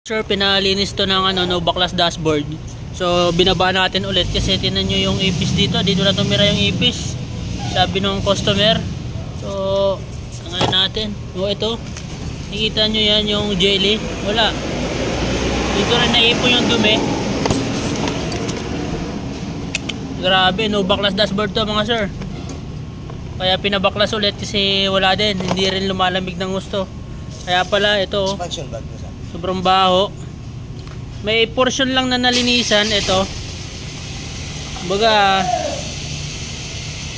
Sir, pinalinis to ng no backlash dashboard. So binaba natin ulit kasi tinan nyo yung ipis dito. Dito na tumira yung ipis. Sabi nung customer. So tangayin natin. O ito. Nakikita nyo yan yung jelly. Wala. Dito rin naipon yung dumi. Grabe, no backlash dashboard to mga sir. Kaya pinabaklas ulit kasi wala din. Hindi rin lumalamig ng gusto. Kaya pala ito. Sobrang baho. May portion lang na nalinisan ito. Baga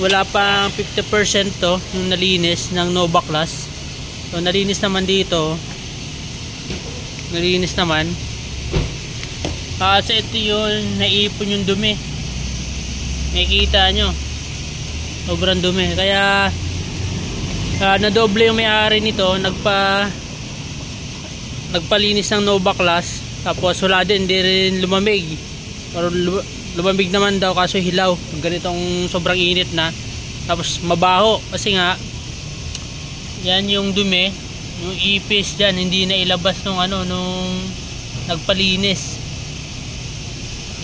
wala pa 50% to yung nalinis ng no backlash. So nalinis naman dito. Nalinis naman. Kasi ito yun, naipon yung dumi. Nakikita nyo. Sobrang dumi. Kaya nadoble yung may-ari nito. Nagpalinis ng no backlash. Tapos wala din, hindi rin lumamig. Pero lumamig naman daw kaso hilaw. Ganitong sobrang init na. Tapos mabaho kasi nga yan yung dumi, yung ipis dyan, hindi na ilabas nung nagpalinis.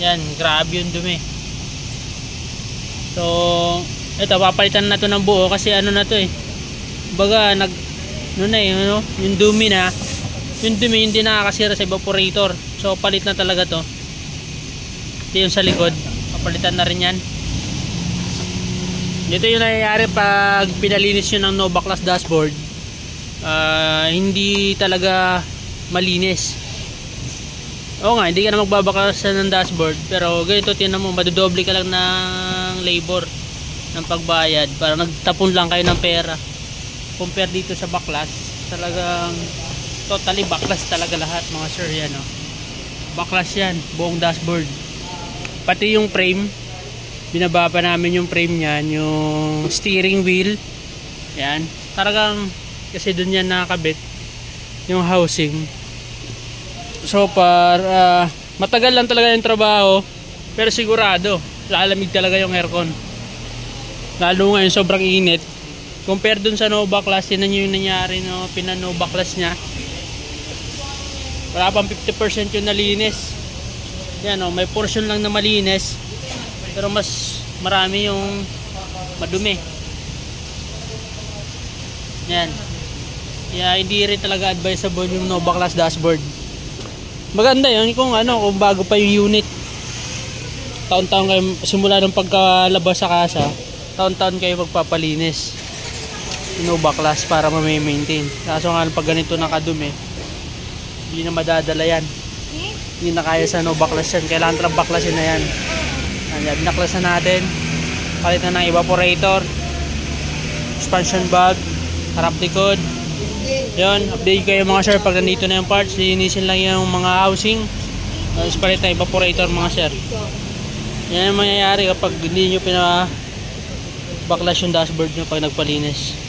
Yan, grabe yung dumi. So ito, papalitan na to ng buo kasi na to baga yung dumi na. Yung dumi hindi nakakasira sa evaporator. So palit na talaga to. Ito yung sa likod. Papalitan na rin yan. Dito yung nangyayari pag pinalinis nyo ng no backlash dashboard. Hindi talaga malinis. Oo nga, hindi ka na magbabaklas ng dashboard. Pero ganito, tinan mo, madodoble ka lang ng labor ng pagbayad. Para nagtapon lang kayo ng pera. Compare dito sa backlash, talagang totally backlash talaga lahat mga sir. Yan backlash yan, buong dashboard. Pati yung frame, binaba pa namin yung frame nyan, yung steering wheel. Yan, talagang kasi dun yan nakakabit yung housing. So matagal lang talaga yung trabaho, pero sigurado lalamig talaga yung aircon. Lalo ngayon sobrang init. Compare dun sa no backlash, tinan nyo yung nangyari no backlash nya. Wala pang 50% yung nalinis. Yan may portion lang na malinis. Pero mas marami yung madumi. Yan. Kaya hindi rin talaga advisable yung no backlash dashboard. Maganda yun kung bago pa yung unit. Taon-taon kayo, simula ng pagkalabas sa kasa, taon-taon kayo magpapalinis. No backlash para ma-maintain. Kaso nga pag ganito nakadumi, hindi na madadala yan. Hindi na kaya sa no backlash yan. Kailangan talagang backlashin na yan. Binaklas na natin. Palit na ng evaporator, suspension valve, harap likod. Yun, update kayo mga sir pag nandito na yung parts. Linisin lang yung mga housing. Tapos palit na evaporator mga sir. Yan yung mangyayari kapag hindi nyo pinabaklas yung dashboard nyo pag nagpalinis.